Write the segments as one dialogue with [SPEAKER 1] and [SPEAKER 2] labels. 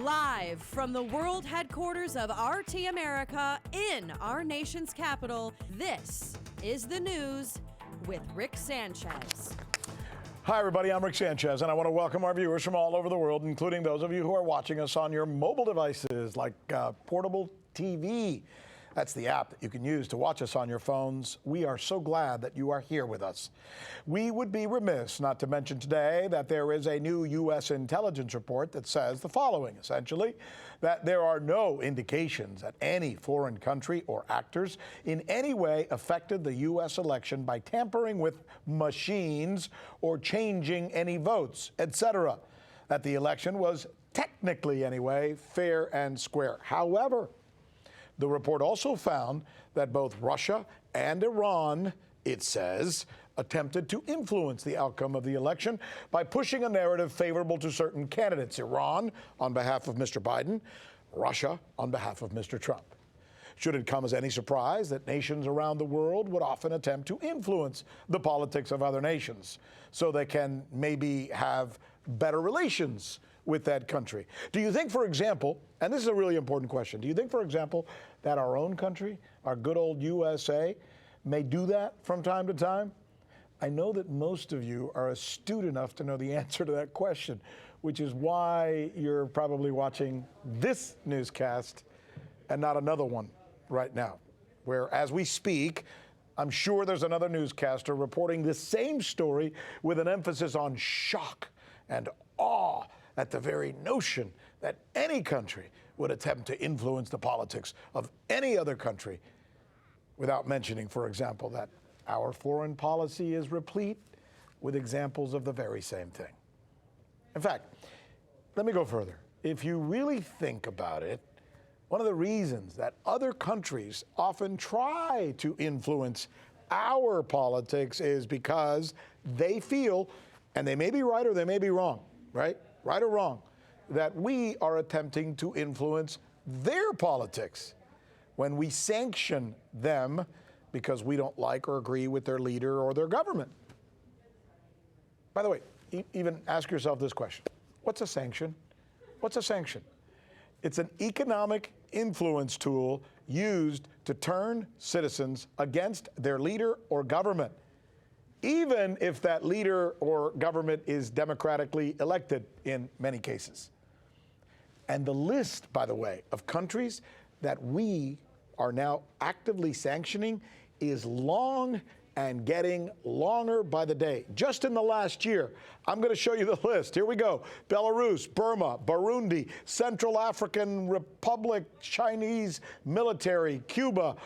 [SPEAKER 1] Live from the world headquarters of RT America in our nation's capital, this is the news with Rick Sanchez.
[SPEAKER 2] Hi, everybody. I'm Rick Sanchez, and I want to welcome our viewers from all over the world, including those of you who are watching us on your mobile devices like portable TV. That's the app that you can use to watch us on your phones. We are so glad that you are here with us. We would be remiss not to mention today that there is a new U.S. intelligence report that says the following, essentially, that there are no indications that any foreign country or actors in any way affected the U.S. election by tampering with machines or changing any votes, etc. That the election was technically, anyway, fair and square. However, the report also found that both Russia and Iran, it says, attempted to influence the outcome of the election by pushing a narrative favorable to certain candidates. Iran on behalf of Mr. Biden, Russia on behalf of Mr. Trump. Should it come as any surprise that nations around the world would often attempt to influence the politics of other nations so they can maybe have better relations with that country? Do you think, for example, and this is a really important question, do you think, for example, that our own country, our good old USA, may do that from time to time? I know that most of you are astute enough to know the answer to that question, which is why you're probably watching this newscast and not another one right now, where as we speak, I'm sure there's another newscaster reporting the same story with an emphasis on shock and awe at the very notion that any country would attempt to influence the politics of any other country, without mentioning, for example, that our foreign policy is replete with examples of the very same thing. In fact, let me go further. If you really think about it, one of the reasons that other countries often try to influence our politics is because they feel, and they may be right or they may be wrong, right? Right or wrong, that we are attempting to influence their politics when we sanction them because we don't like or agree with their leader or their government. By the way, even ask yourself this question. What's a sanction? What's a sanction? It's an economic influence tool used to turn citizens against their leader or government, even if that leader or government is democratically elected in many cases. And the list, by the way, of countries that we are now actively sanctioning is long and getting longer by the day. Just in the last year, I'm going to show you the list. Here we go. Belarus, Burma, Burundi, Central African Republic, Chinese military, Cuba,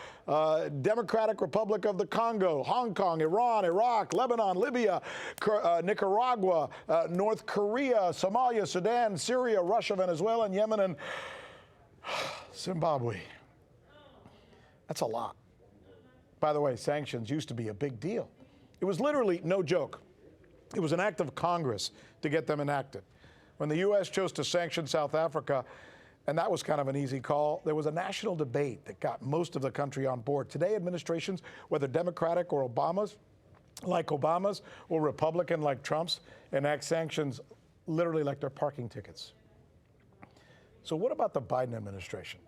[SPEAKER 2] Democratic Republic of the Congo, Hong Kong, Iran, Iraq, Lebanon, Libya, Nicaragua, North Korea, Somalia, Sudan, Syria, Russia, Venezuela, and Yemen, and Zimbabwe. That's a lot. By the way, sanctions used to be a big deal. It was literally no joke. It was an act of Congress to get them enacted. When the U.S. chose to sanction South Africa, and that was kind of an easy call, there was a national debate that got most of the country on board. Today, administrations, whether Democratic or Obama's, or Republican like Trump's, enact sanctions literally like they're parking tickets. So what about the Biden administration?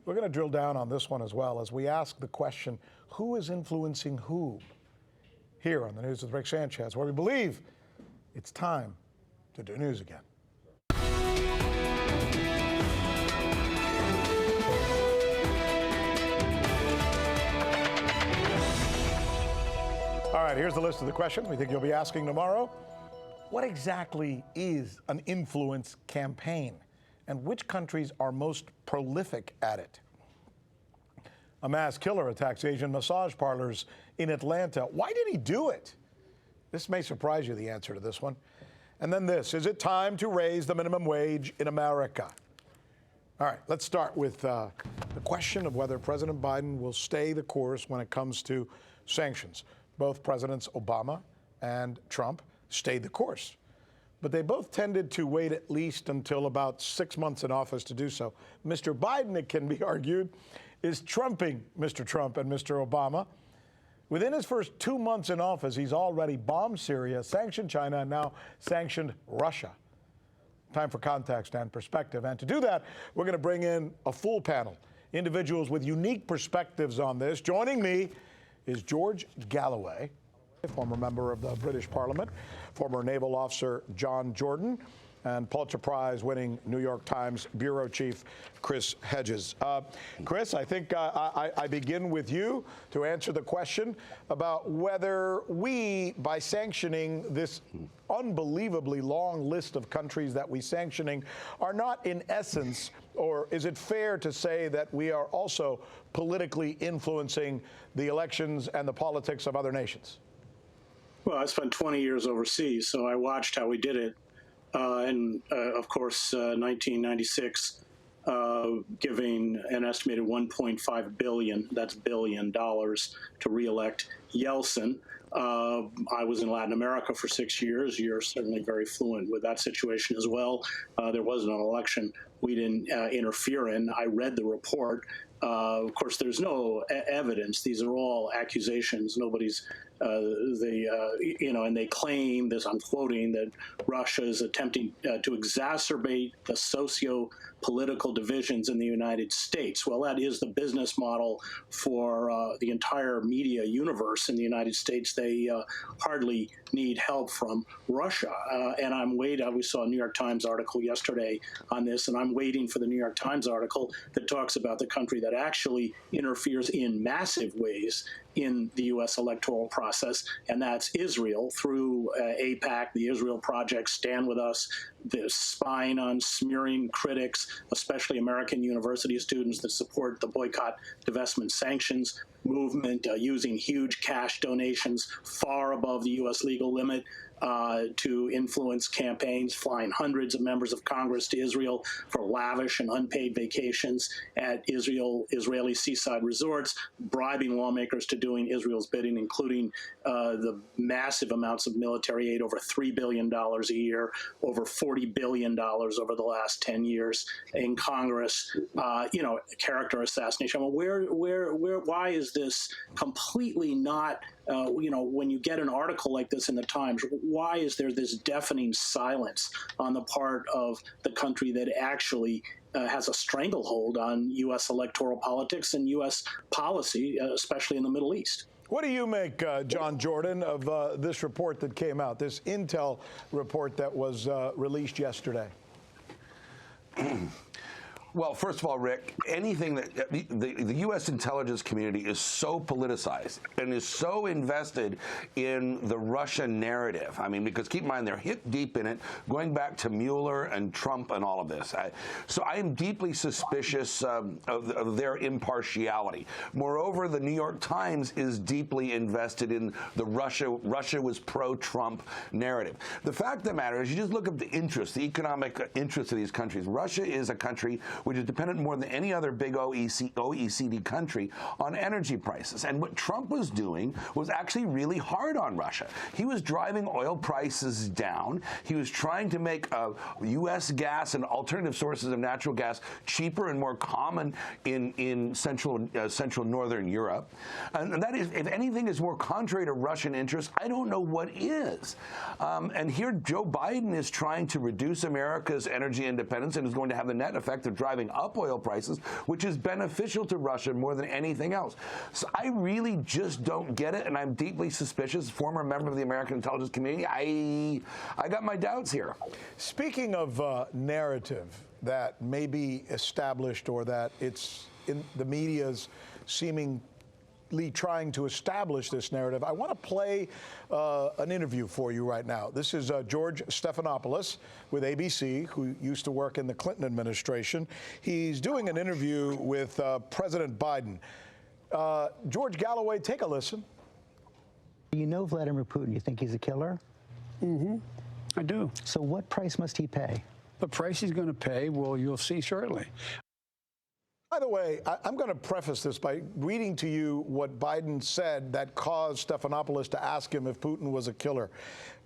[SPEAKER 2] We're going to drill down on this one as well as we ask the question, who is influencing who? Here on the News with Rick Sanchez, where we believe it's time to do news again. All right, here's the list of the questions we think you'll be asking tomorrow. What exactly is an influence campaign? And which countries are most prolific at it? A mass killer attacks Asian massage parlors in Atlanta. Why did he do it? This may surprise you, the answer to this one. And then this, is it time to raise the minimum wage in America? All right, let's start with the question of whether President Biden will stay the course when it comes to sanctions. Both Presidents Obama and Trump stayed the course, but they both tended to wait at least until about 6 months in office to do so. Mr. Biden, it can be argued, is trumping Mr. Trump and Mr. Obama. Within his first 2 months in office, he's already bombed Syria, sanctioned China, and now sanctioned Russia. Time for context and perspective. And to do that, we're going to bring in a full panel, individuals with unique perspectives on this. Joining me is George Galloway, former member of the British Parliament, former naval officer John Jordan, and Pulitzer Prize winning New York Times bureau chief Chris Hedges. Chris, I think I begin with you to answer the question about whether we, by sanctioning this unbelievably long list of countries that we're sanctioning, are not in essence, or is it fair to say that we are also politically influencing the elections and the politics of other nations?
[SPEAKER 3] Well, I spent 20 years overseas, so I watched how we did it. Of course, 1996, giving an estimated $1.5 billion, that's billion dollars, to reelect Yeltsin. I was in Latin America for 6 years. You're certainly very fluent with that situation as well. There wasn't an election we didn't interfere in. I read the report. Of course, there's no evidence. These are all accusations. Nobody's, and they claim this, I'm quoting, that Russia is attempting to exacerbate the socio-political divisions in the United States. Well, that is the business model for the entire media universe in the United States. They hardly need help from Russia. And I'm waiting. We saw a New York Times article yesterday on this, and I'm waiting for the New York Times article that talks about the country that actually interferes in massive ways in the U.S. electoral process, and that's Israel through AIPAC, the Israel Project, Stand With Us, the spying on smearing critics, especially American university students that support the boycott, divestment, sanctions movement, using huge cash donations far above the U.S. legal limit to influence campaigns, flying hundreds of members of Congress to Israel for lavish and unpaid vacations at Israeli seaside resorts, bribing lawmakers to doing Israel's bidding, including the massive amounts of military aid, over $3 billion a year, over $40 billion over the last 10 years in Congress, character assassination. I mean, why is this completely not, when you get an article like this in the Times, why is there this deafening silence on the part of the country that actually has a stranglehold on U.S. electoral politics and U.S. policy, especially in the Middle East?
[SPEAKER 2] What do you make, John Jordan, of this report that came out, this intel report that was released yesterday?
[SPEAKER 4] Well, first of all, Rick, anything that the U.S. intelligence community is so politicized and is so invested in the Russian narrative. I mean, because keep in mind, they're hip deep in it, going back to Mueller and Trump and all of this. So I am deeply suspicious of their impartiality. Moreover, the New York Times is deeply invested in the Russia was pro-Trump narrative. The fact of the matter is, you just look at the interests, the economic interests of these countries. Russia is a country which is dependent more than any other big OECD country on energy prices. And what Trump was doing was actually really hard on Russia. He was driving oil prices down. He was trying to make U.S. gas and alternative sources of natural gas cheaper and more common in central northern Europe. And that is, if anything is more contrary to Russian interests, I don't know what is. And here Joe Biden is trying to reduce America's energy independence and is going to have the net effect of driving up oil prices, which is beneficial to Russia more than anything else. So I really just don't get it, and I'm deeply suspicious. Former member of the American intelligence community, I got my doubts here.
[SPEAKER 2] Speaking of narrative that may be established or that it's in the media's seemingly trying to establish this narrative, I want to play an interview for you right now. This is George Stephanopoulos with ABC, who used to work in the Clinton administration. He's doing an interview with President Biden. George Galloway, take a listen.
[SPEAKER 5] You know Vladimir Putin. You think he's a killer?
[SPEAKER 6] Mm-hmm. I do.
[SPEAKER 5] So what price must he pay?
[SPEAKER 6] The price he's going to pay, well, you'll see shortly.
[SPEAKER 2] by the way, I'm going to preface this by reading to you what Biden said that caused Stephanopoulos to ask him if Putin was a killer.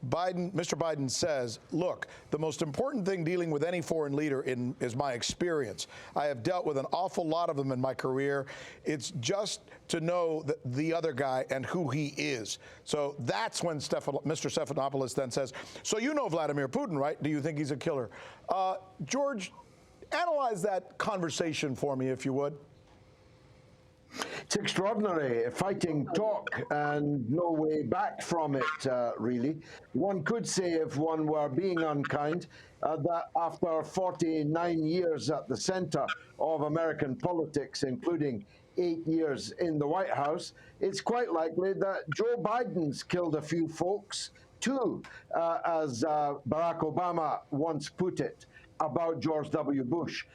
[SPEAKER 2] Mr. Biden says, look, the most important thing dealing with any foreign leader is my experience. I have dealt with an awful lot of them in my career. It's just to know the other guy and who he is. So that's when Mr. Stephanopoulos then says, so you know Vladimir Putin, right? Do you think he's a killer? George, analyze that conversation for me, if you would.
[SPEAKER 7] It's extraordinary, fighting talk and no way back from it, really. One could say, if one were being unkind, that after 49 years at the center of American politics, including 8 years in the White House, it's quite likely that Joe Biden's killed a few folks too, as Barack Obama once put it about George W. Bush.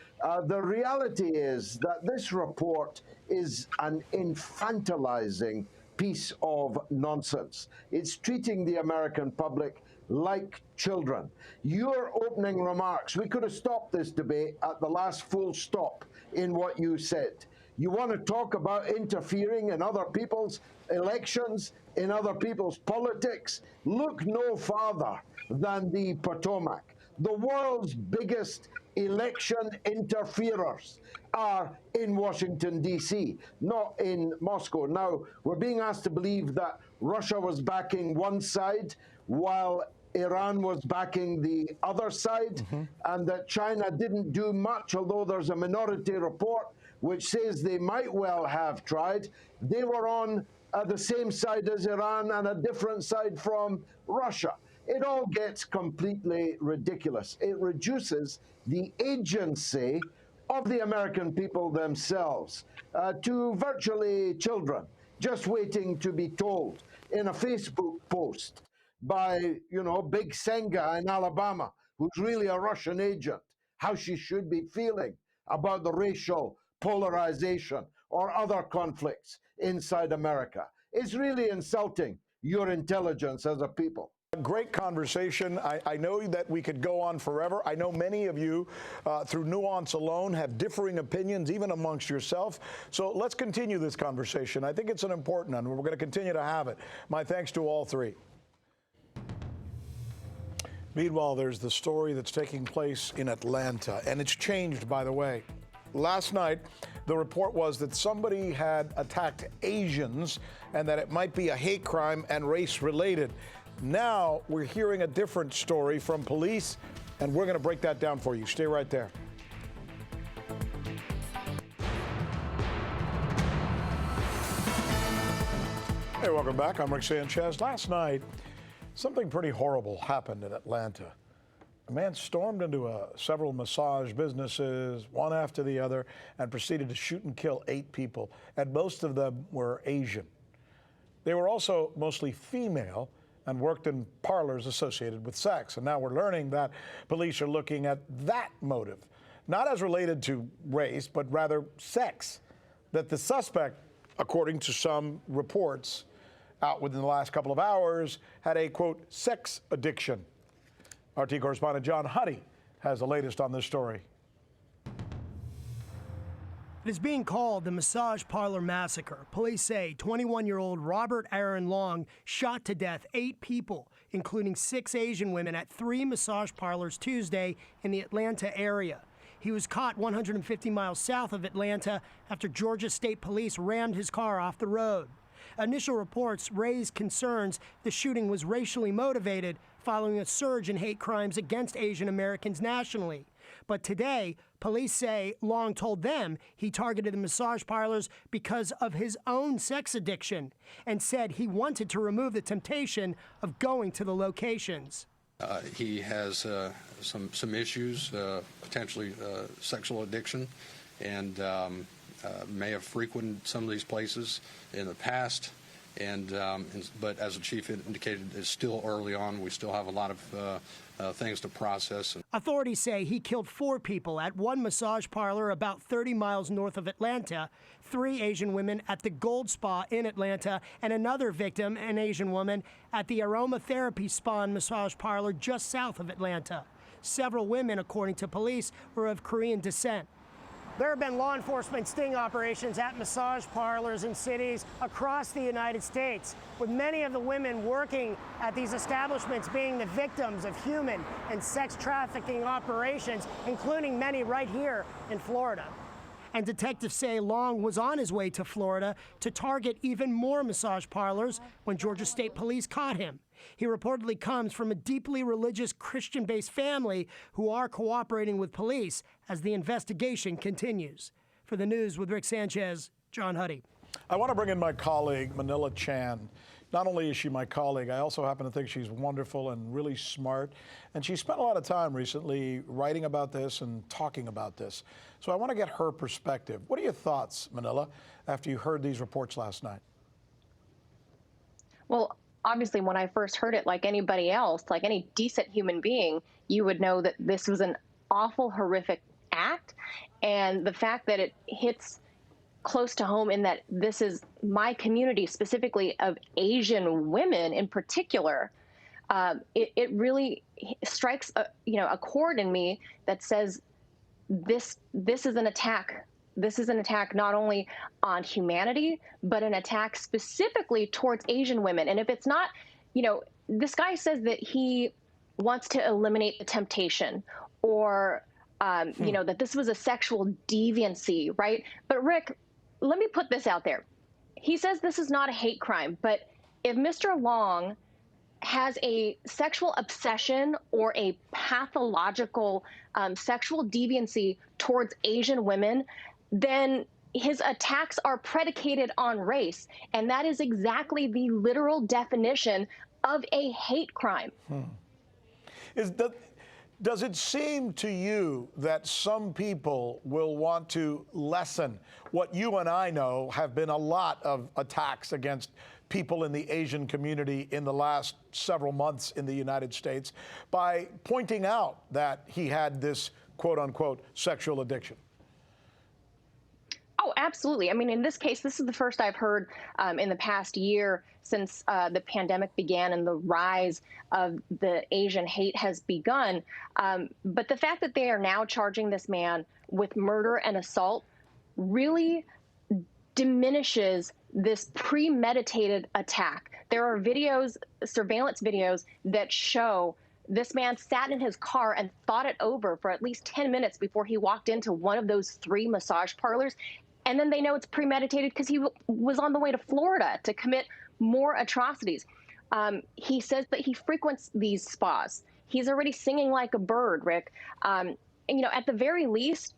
[SPEAKER 7] The reality is that this report is an infantilizing piece of nonsense. It's treating the American public like children. Your opening remarks, we could have stopped this debate at the last full stop in what you said. You want to talk about interfering in other people's elections, in other people's politics? Look no farther than the Potomac. The world's biggest election interferers are in Washington, D.C., not in Moscow. Now, we're being asked to believe that Russia was backing one side while Iran was backing the other side, and that China didn't do much, although there's a minority report which says they might well have tried. They were on the same side as Iran and a different side from Russia. It all gets completely ridiculous. It reduces the agency of the American people themselves to virtually children, just waiting to be told in a Facebook post by, Big Senga in Alabama, who's really a Russian agent, how she should be feeling about the racial polarization or other conflicts inside America. It's really insulting your intelligence as a people.
[SPEAKER 2] Great conversation. I know that we could go on forever. I know many of you, through nuance alone, have differing opinions, even amongst yourself. So let's continue this conversation. I think it's an important one. We're going to continue to have it. My thanks to all three. Meanwhile, there's the story that's taking place in Atlanta, and it's changed, by the way. Last night, the report was that somebody had attacked Asians and that it might be a hate crime and race-related. Now we're hearing a different story from police, and we're going to break that down for you. Stay right there. Hey, welcome back. I'm Rick Sanchez. Last night, something pretty horrible happened in Atlanta. A man stormed into several massage businesses, one after the other, and proceeded to shoot and kill 8 people, and most of them were Asian. They were also mostly female and worked in parlors associated with sex. And now we're learning that police are looking at that motive, not as related to race, but rather sex. That the suspect, according to some reports out within the last couple of hours, had a, quote, sex addiction. RT correspondent John Huddy has the latest on this story.
[SPEAKER 8] It is being called the Massage Parlor Massacre. Police say 21-year-old Robert Aaron Long shot to death 8 people, including 6 Asian women, at 3 massage parlors Tuesday in the Atlanta area. He was caught 150 miles south of Atlanta after Georgia State Police rammed his car off the road. Initial reports raised concerns the shooting was racially motivated following a surge in hate crimes against Asian Americans nationally. But today, police say Long told them he targeted the massage parlors because of his own sex addiction and said he wanted to remove the temptation of going to the locations.
[SPEAKER 9] He has some issues, potentially sexual addiction, and may have frequented some of these places in the past. But as the chief indicated, it's still early on. We still have a lot of things to process.
[SPEAKER 8] Authorities say he killed 4 people at one massage parlor about 30 miles north of Atlanta, 3 Asian women at the Gold Spa in Atlanta, and another victim, an Asian woman, at the Aromatherapy Spa and Massage Parlor just south of Atlanta. Several women, according to police, were of Korean descent. There have been law enforcement sting operations at massage parlors in cities across the United States, with many of the women working at these establishments being the victims of human and sex trafficking operations, including many right here in Florida. And detectives say Long was on his way to Florida to target even more massage parlors when Georgia State Police caught him. He reportedly comes from a deeply religious Christian-based family who are cooperating with police as the investigation continues. For the news with Rick Sanchez, John Huddy.
[SPEAKER 2] I want to bring in my colleague, Manila Chan. Not only is she my colleague, I also happen to think she's wonderful and really smart. And she spent a lot of time recently writing about this and talking about this. So I want to get her perspective. What are your thoughts, Manila, after you heard these reports last night?
[SPEAKER 10] Well, obviously, when I first heard it, like anybody else, like any decent human being, you would know that this was an awful, horrific act. And the fact that it hits close to home in that this is my community, specifically of Asian women in particular, it really strikes a chord in me that says this is an attack. This is an attack not only on humanity, but an attack specifically towards Asian women. And if it's not, this guy says that he wants to eliminate the temptation or, that this was a sexual deviancy, right? But Rick, let me put this out there. He says this is not a hate crime, but if Mr. Long has a sexual obsession or a pathological sexual deviancy towards Asian women, then his attacks are predicated on race. And that is exactly the literal definition of a hate crime.
[SPEAKER 2] Does it seem to you that some people will want to lessen what you and I know have been a lot of attacks against people in the Asian community in the last several months in the United States by pointing out that he had this quote-unquote sexual addiction?
[SPEAKER 10] Oh, absolutely. I mean, in this case, this is the first I've heard in the past year since the pandemic began and the rise of the Asian hate has begun. But the fact that they are now charging this man with murder and assault really diminishes this premeditated attack. There are videos, surveillance videos, that show this man sat in his car and thought it over for at least 10 minutes before he walked into one of those 3 massage parlors. And then they know it's premeditated because he was on the way to Florida to commit more atrocities. He says that he frequents these spas. He's already singing like a bird, Rick. And, at the very least,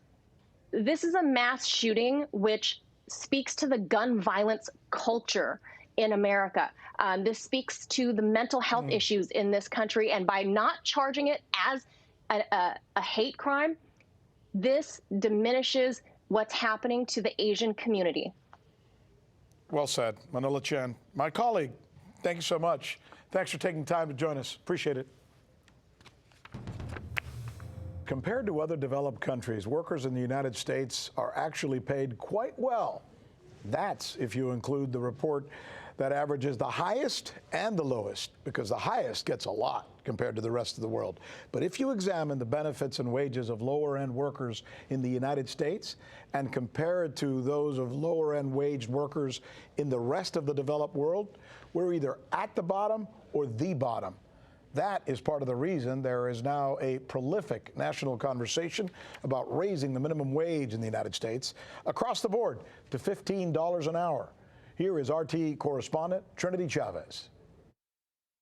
[SPEAKER 10] this is a mass shooting which speaks to the gun violence culture in America. This speaks to the mental health issues in this country. And by not charging it as a hate crime, this diminishes what's happening to the Asian community.
[SPEAKER 2] Well said. Manila Chan, my colleague, thank you so much. Thanks for taking time to join us. Appreciate it. Compared to other developed countries, workers in the United States are actually paid quite well. That's if you include the report that averages the highest and the lowest, because the highest gets a lot compared to the rest of the world. But if you examine the benefits and wages of lower-end workers in the United States and compare it to those of lower-end waged workers in the rest of the developed world, we're either at the bottom or the bottom. That is part of the reason there is now a prolific national conversation about raising the minimum wage in the United States across the board to $15 an hour. Here is RT correspondent Trinity Chavez.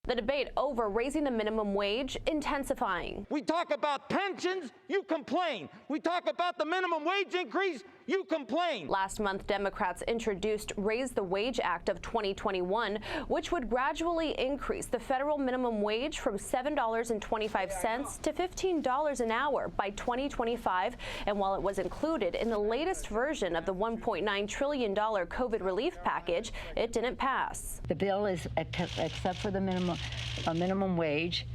[SPEAKER 11] The debate over raising the minimum wage intensifying.
[SPEAKER 12] We talk about pensions, you complain. We talk about the minimum wage increase, you complain.
[SPEAKER 11] Last month, Democrats introduced Raise the Wage Act of 2021, which would gradually increase the federal minimum wage from $7.25 to $15 an hour by 2025. And while it was included in the latest version of the $1.9 trillion COVID relief package, it didn't pass.
[SPEAKER 13] The bill is, except for the minimum wage,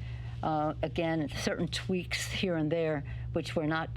[SPEAKER 13] again, certain tweaks here and there, which were not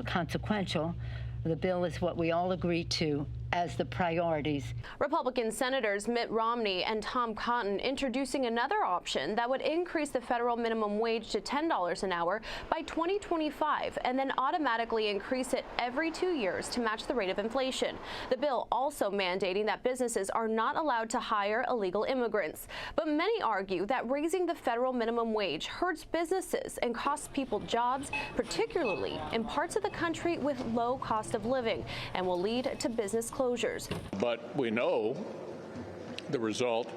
[SPEAKER 13] consequential. The bill is what we all agreed to as the priorities.
[SPEAKER 11] Republican Senators Mitt Romney and Tom Cotton introducing another option that would increase the federal minimum wage to $10 an hour by 2025 and then automatically increase it every 2 years to match the rate of inflation. The bill also mandating that businesses are not allowed to hire illegal immigrants. But many argue that raising the federal minimum wage hurts businesses and costs people jobs, particularly in parts of the country with low cost of living, and will lead to business closures.
[SPEAKER 14] But we know the result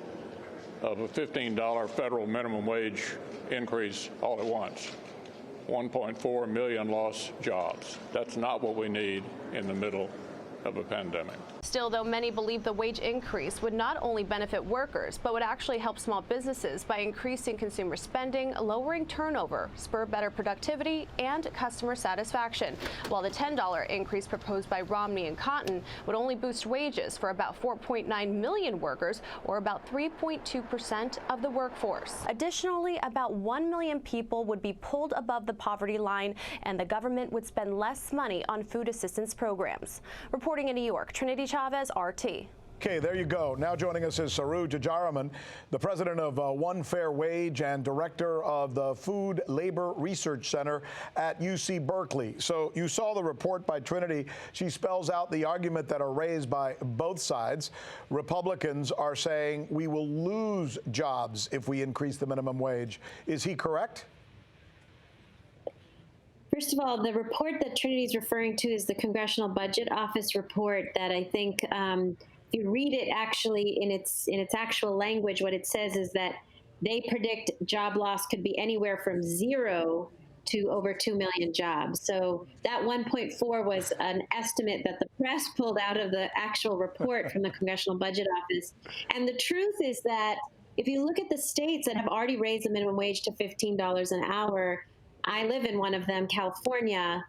[SPEAKER 14] of a $15 federal minimum wage increase all at once. 1.4 million lost jobs. That's not what we need in the middle of a pandemic.
[SPEAKER 11] Still, though, many believe the wage increase would not only benefit workers, but would actually help small businesses by increasing consumer spending, lowering turnover, spur better productivity, and customer satisfaction. While the $10 increase proposed by Romney and Cotton would only boost wages for about 4.9 million workers, or about 3.2% of the workforce. Additionally, about 1 million people would be pulled above the poverty line, and the government would spend less money on food assistance programs. Reporting in New York, Trinity Chavez, RT.
[SPEAKER 2] Okay, there you go. Now joining us is Saru Jajaraman, the president of One Fair Wage and director of the Food Labor Research Center at UC Berkeley. So you saw the report by Trinity. She spells out the argument that are raised by both sides. Republicans are saying we will lose jobs if we increase the minimum wage. Is he correct?
[SPEAKER 15] First of all, the report that Trinity is referring to is the Congressional Budget Office report that I think if you read it actually in its actual language, what it says is that they predict job loss could be anywhere from 0 to over 2 million jobs. So that 1.4 was an estimate that the press pulled out of the actual report from the Congressional Budget Office. And the truth is that if you look at the states that have already raised the minimum wage to $15 an hour, I live in one of them, California.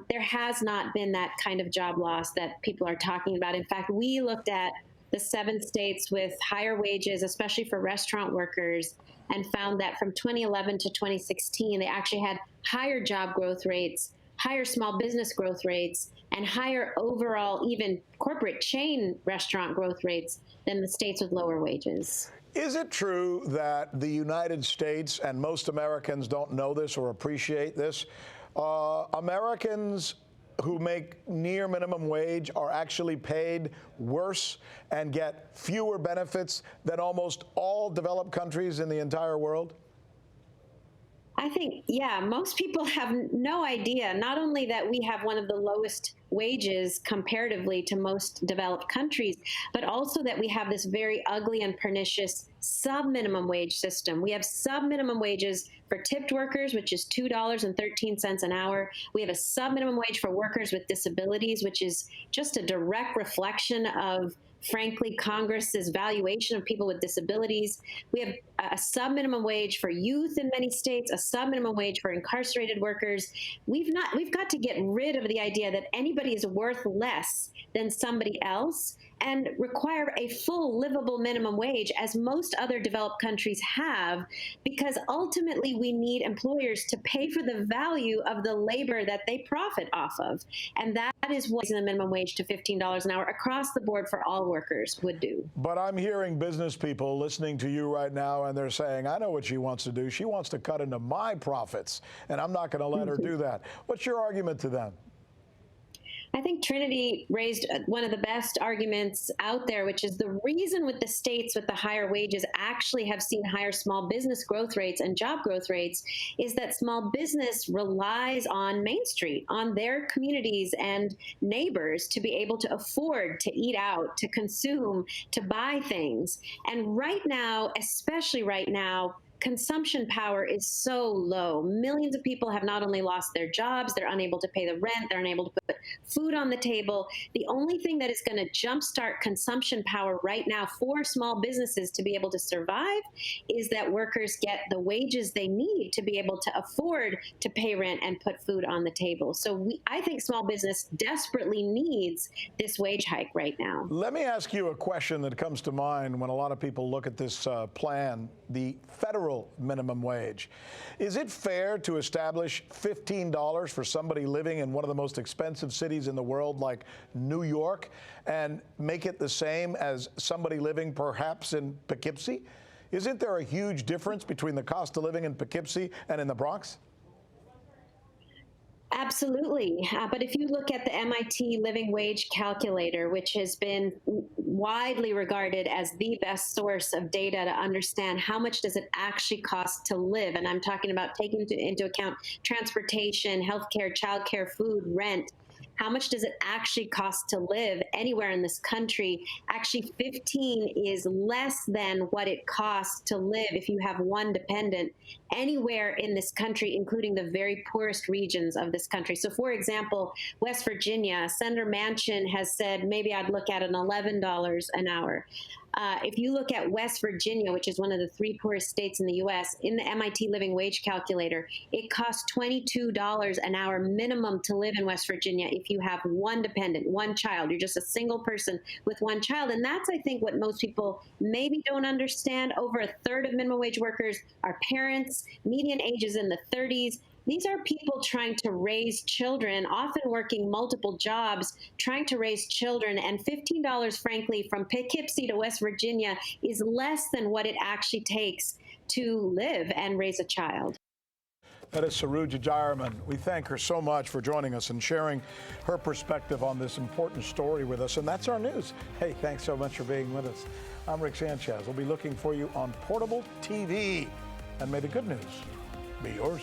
[SPEAKER 15] There has not been that kind of job loss that people are talking about. In fact, we looked at the 7 states with higher wages, especially for restaurant workers, and found that from 2011 to 2016, they actually had higher job growth rates, higher small business growth rates, and higher overall even corporate chain restaurant growth rates than the states with lower wages.
[SPEAKER 2] Is it true that the United States, and most Americans don't know this or appreciate this, Americans who make near minimum wage are actually paid worse and get fewer benefits than almost all developed countries in the entire world?
[SPEAKER 15] I think, yeah, most people have no idea, not only that we have one of the lowest wages comparatively to most developed countries, but also that we have this very ugly and pernicious sub-minimum wage system. We have sub-minimum wages for tipped workers, which is $2.13 an hour. We have a sub-minimum wage for workers with disabilities, which is just a direct reflection of, frankly, Congress's valuation of people with disabilities. We have a sub-minimum wage for youth in many states, a sub-minimum wage for incarcerated workers. We've got to get rid of the idea that anybody is worth less than somebody else and require a full livable minimum wage, as most other developed countries have, because ultimately we need employers to pay for the value of the labor that they profit off of. And that is what the minimum wage to $15 an hour across the board for all workers would do.
[SPEAKER 2] But I'm hearing business people listening to you right now, and they're saying, I know what she wants to do. She wants to cut into my profits, and I'm not going to let her do that. What's your argument to them?
[SPEAKER 15] I think Trinity raised one of the best arguments out there, which is the reason with the states with the higher wages actually have seen higher small business growth rates and job growth rates is that small business relies on Main Street, on their communities and neighbors to be able to afford to eat out, to consume, to buy things. And right now, especially right now, consumption power is so low. Millions of people have not only lost their jobs, they're unable to pay the rent, they're unable to put food on the table. The only thing that is going to jumpstart consumption power right now for small businesses to be able to survive is that workers get the wages they need to be able to afford to pay rent and put food on the table. So I think small business desperately needs this wage hike right now.
[SPEAKER 2] Let me ask you a question that comes to mind when a lot of people look at this plan. The federal federal minimum wage. Is it fair to establish $15 for somebody living in one of the most expensive cities in the world like New York and make it the same as somebody living perhaps in Poughkeepsie? Isn't there a huge difference between the cost of living in Poughkeepsie and in the Bronx?
[SPEAKER 15] Absolutely. But if you look at the MIT Living Wage Calculator, which has been widely regarded as the best source of data to understand how much does it actually cost to live, and I'm talking about taking into account transportation, healthcare, childcare, food, rent, how much does it actually cost to live anywhere in this country? Actually, 15 is less than what it costs to live if you have one dependent anywhere in this country, including the very poorest regions of this country. So, for example, West Virginia, Senator Manchin has said maybe I'd look at an $11 an hour. If you look at West Virginia, which is one of the 3 poorest states in the U.S., in the MIT Living Wage Calculator, it costs $22 an hour minimum to live in West Virginia if you have one dependent, one child. You're just a single person with one child. And that's, I think, what most people maybe don't understand. Over a third of minimum wage workers are parents, median age is in the 30s. These are people trying to raise children, often working multiple jobs, trying to raise children. And $15, frankly, from Poughkeepsie to West Virginia is less than what it actually takes to live and raise a child.
[SPEAKER 2] That is Saruja Jayaraman. We thank her so much for joining us and sharing her perspective on this important story with us. And that's our news. Hey, thanks so much for being with us. I'm Rick Sanchez. We'll be looking for you on portable TV. And may the good news be yours.